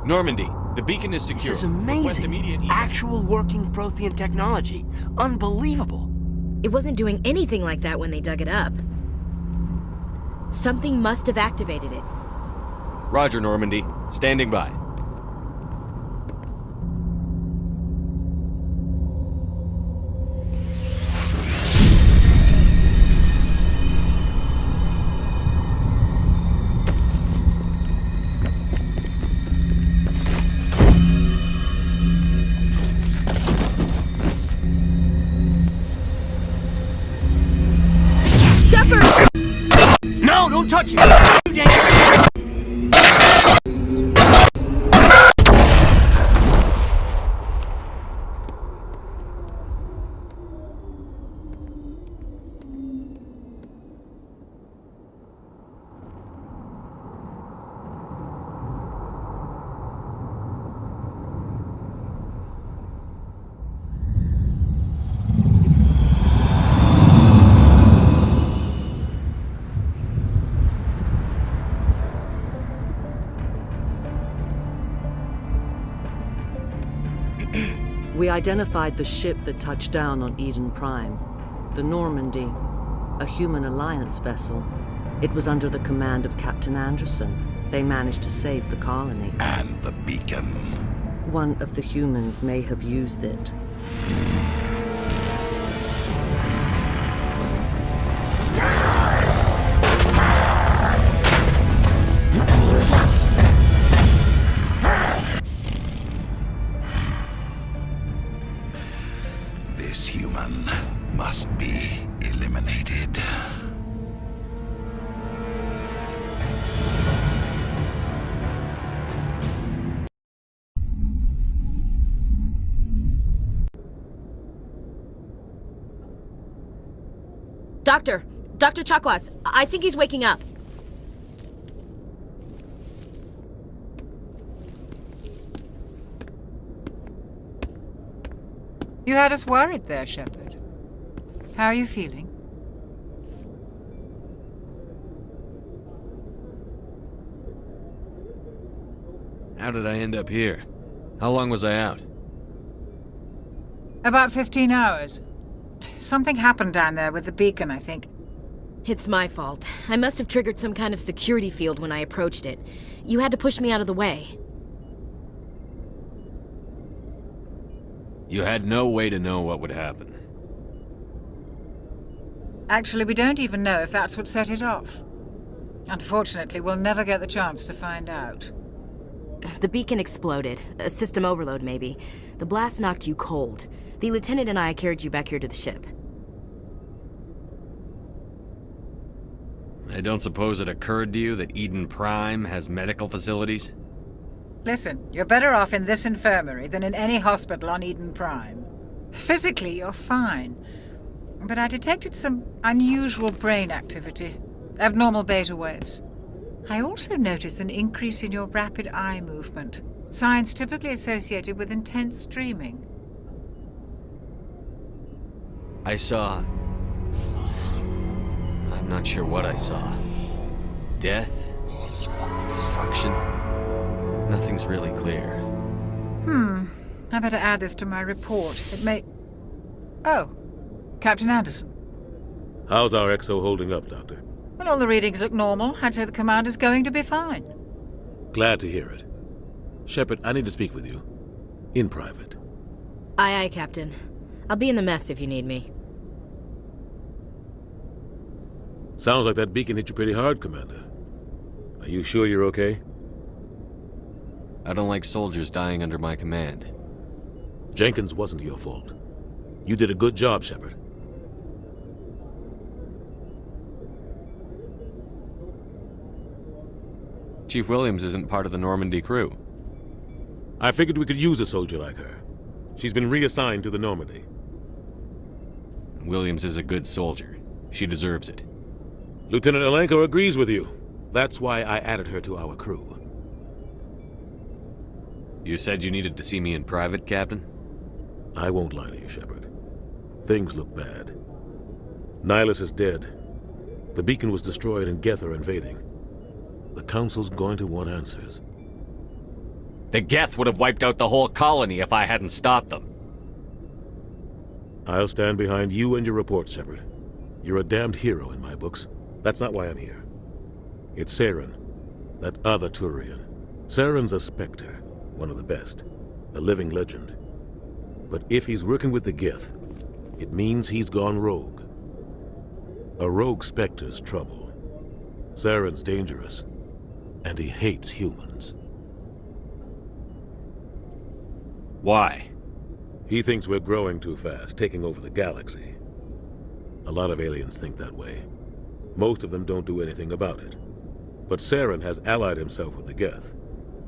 Normandy, the beacon is secure. This is Request amazing. immediate evac. Actual working Prothean technology. Unbelievable. It wasn't doing anything like that when they dug it up. Something must have activated it. Roger, Normandy. Standing by. Shepard! No, don't touch it! You dang- We identified the ship that touched down on Eden Prime, the Normandy, a human alliance vessel. It was under the command of Captain Anderson. They managed to save the colony. And the beacon. One of the humans may have used it. This human must be eliminated. Dr. Chakwas, I think he's waking up. You had us worried there, Shepard. How are you feeling? How did I end up here? How long was I out? About 15 hours. Something happened down there with the beacon, I think. It's my fault. I must have triggered some kind of security field when I approached it. You had to push me out of the way. You had no way to know what would happen. Actually, we don't even know if that's what set it off. Unfortunately, we'll never get the chance to find out. The beacon exploded. A system overload, maybe. The blast knocked you cold. The lieutenant and I carried you back here to the ship. I don't suppose it occurred to you that Eden Prime has medical facilities? Listen, you're better off in this infirmary than in any hospital on Eden Prime. Physically, you're fine. But I detected some unusual brain activity. Abnormal beta waves. I also noticed an increase in your rapid eye movement. Signs typically associated with intense dreaming. I saw... I'm not sure what I saw. Death? Destruction? Nothing's really clear. I better add this to my report. It may... Oh, Captain Anderson. How's our XO holding up, Doctor? Well, all the readings look normal. I'd say the commander's going to be fine. Glad to hear it. Shepard, I need to speak with you. In private. Aye, Captain. I'll be in the mess if you need me. Sounds like that beacon hit you pretty hard, Commander. Are you sure you're okay? I don't like soldiers dying under my command. Jenkins wasn't your fault. You did a good job, Shepard. Chief Williams isn't part of the Normandy crew. I figured we could use a soldier like her. She's been reassigned to the Normandy. Williams is a good soldier. She deserves it. Lieutenant Alenko agrees with you. That's why I added her to our crew. You said you needed to see me in private, Captain? I won't lie to you, Shepard. Things look bad. Nihilus is dead. The beacon was destroyed and Geth are invading. The Council's going to want answers. The Geth would have wiped out the whole colony if I hadn't stopped them. I'll stand behind you and your report, Shepard. You're a damned hero in my books. That's not why I'm here. It's Saren, that other Turian. Saren's a Spectre, one of the best, a living legend. But if he's working with the Geth, it means he's gone rogue. A rogue Spectre's trouble. Saren's dangerous, and he hates humans. Why? He thinks we're growing too fast, taking over the galaxy. A lot of aliens think that way. Most of them don't do anything about it. But Saren has allied himself with the Geth.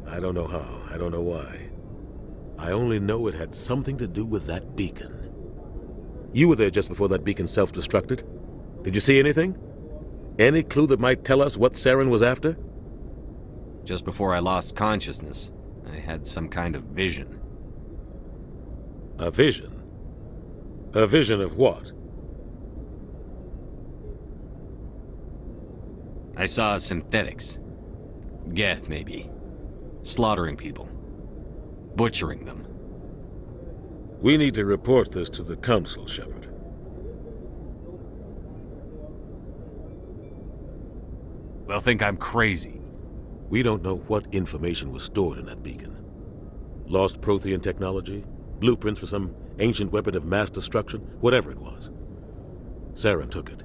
I don't know how, I don't know why. I only know it had something to do with that beacon. You were there just before that beacon self-destructed. Did you see anything? Any clue that might tell us what Saren was after? Just before I lost consciousness, I had some kind of vision. A vision? A vision of what? I saw synthetics. Geth, maybe. Slaughtering people. Butchering them. We need to report this to the Council, Shepard. They'll think I'm crazy. We don't know what information was stored in that beacon. Lost Prothean technology? Blueprints for some ancient weapon of mass destruction? Whatever it was. Saren took it.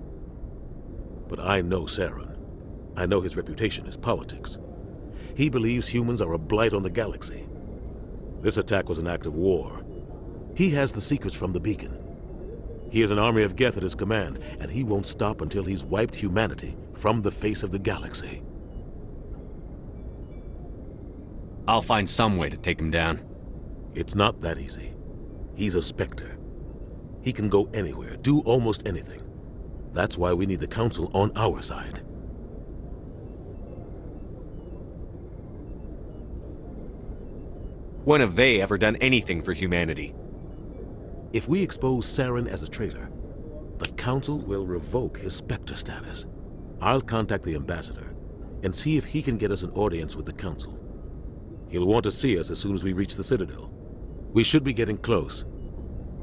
But I know Saren. I know his reputation is politics. He believes humans are a blight on the galaxy. This attack was an act of war. He has the secrets from the beacon. He has an army of Geth at his command, and he won't stop until he's wiped humanity from the face of the galaxy. I'll find some way to take him down. It's not that easy. He's a Spectre. He can go anywhere, do almost anything. That's why we need the Council on our side. When have they ever done anything for humanity? If we expose Saren as a traitor, the Council will revoke his Spectre status. I'll contact the Ambassador and see if he can get us an audience with the Council. He'll want to see us as soon as we reach the Citadel. We should be getting close.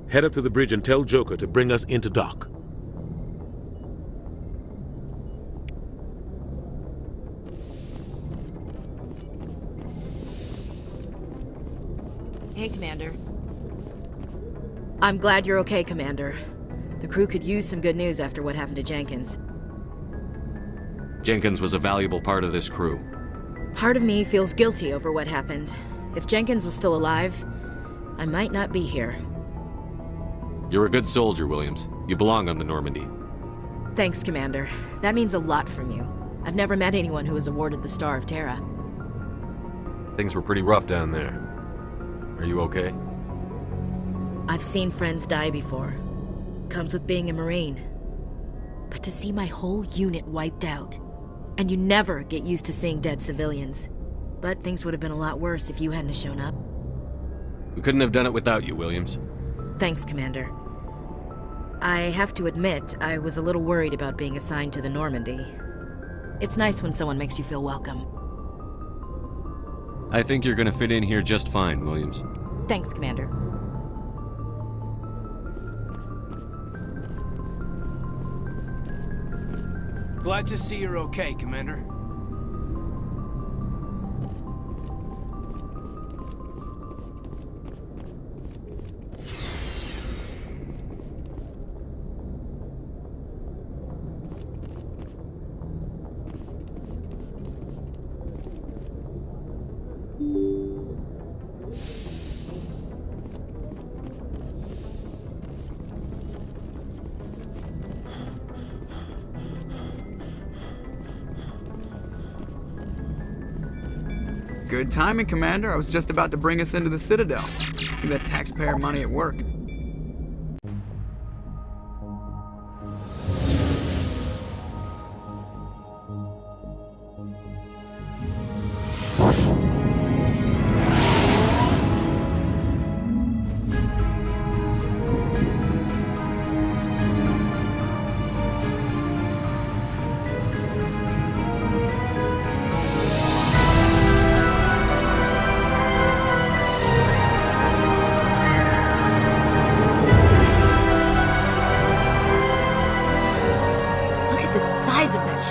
Head up to the bridge and tell Joker to bring us into dock. Hey, Commander. I'm glad you're okay, Commander. The crew could use some good news after what happened to Jenkins. Jenkins was a valuable part of this crew. Part of me feels guilty over what happened. If Jenkins was still alive, I might not be here. You're a good soldier, Williams. You belong on the Normandy. Thanks, Commander. That means a lot from you. I've never met anyone who was awarded the Star of Terra. Things were pretty rough down there. Are you okay? I've seen friends die before. Comes with being a Marine. But to see my whole unit wiped out, and you never get used to seeing dead civilians. But things would have been a lot worse if you hadn't shown up. We couldn't have done it without you, Williams. Thanks, Commander. I have to admit, I was a little worried about being assigned to the Normandy. It's nice when someone makes you feel welcome. I think you're gonna fit in here just fine, Williams. Thanks, Commander. Glad to see you're okay, Commander. Good timing, Commander. I was just about to bring us into the Citadel. See that taxpayer money at work.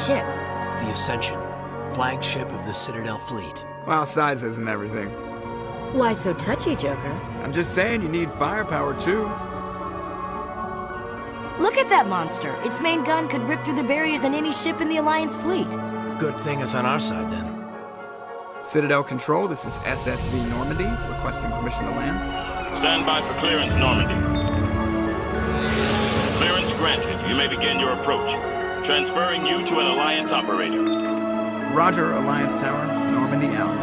ship? The Ascension, flagship of the Citadel fleet. Well, size isn't everything. Why so touchy, Joker? I'm just saying you need firepower too. Look at that monster. Its main gun could rip through the barriers in any ship in the Alliance fleet. Good thing it's on our side then. Citadel Control, this is SSV Normandy, requesting permission to land. Stand by for clearance, Normandy. Clearance granted. You may begin your approach. Transferring you to an Alliance operator. Roger, Alliance Tower, Normandy out.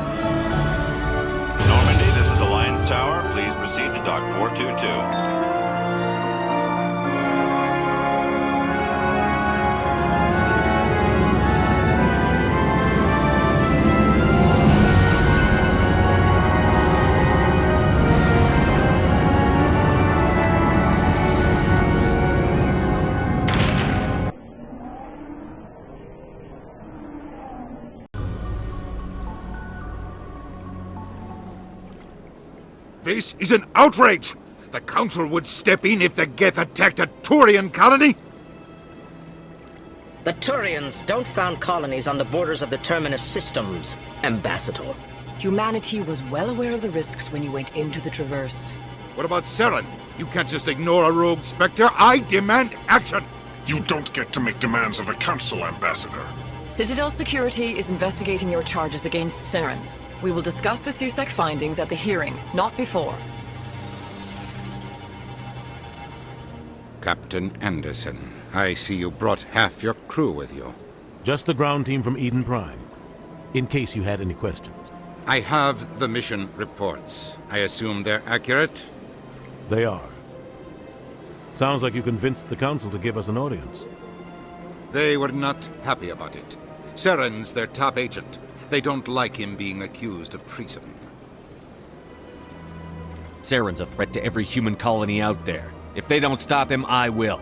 Normandy, this is Alliance Tower. Please proceed to Dock 422. This is an outrage! The Council would step in if the Geth attacked a Turian colony? The Turians don't found colonies on the borders of the Terminus systems, Ambassador. Humanity was well aware of the risks when you went into the Traverse. What about Saren? You can't just ignore a rogue Spectre. I demand action! You don't get to make demands of the Council, Ambassador. Citadel Security is investigating your charges against Saren. We will discuss the CSEC findings at the hearing, not before. Captain Anderson, I see you brought half your crew with you. Just the ground team from Eden Prime, in case you had any questions. I have the mission reports. I assume they're accurate? They are. Sounds like you convinced the Council to give us an audience. They were not happy about it. Saren's their top agent. They don't like him being accused of treason. Saren's a threat to every human colony out there. If they don't stop him, I will.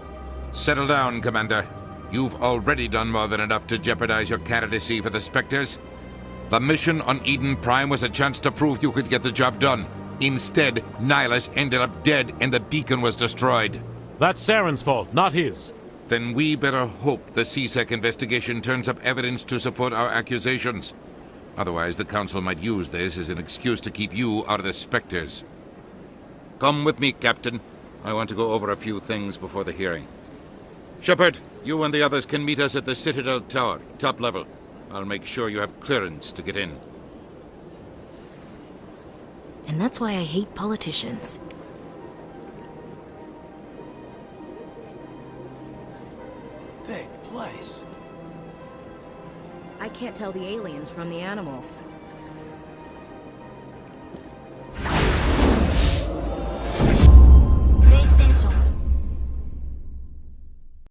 Settle down, Commander. You've already done more than enough to jeopardize your candidacy for the Spectres. The mission on Eden Prime was a chance to prove you could get the job done. Instead, Nihilus ended up dead and the beacon was destroyed. That's Saren's fault, not his. Then we better hope the CSEC investigation turns up evidence to support our accusations. Otherwise, the Council might use this as an excuse to keep you out of the Spectres. Come with me, Captain. I want to go over a few things before the hearing. Shepard, you and the others can meet us at the Citadel Tower, top level. I'll make sure you have clearance to get in. And that's why I hate politicians. Big place. I can't tell the aliens from the animals.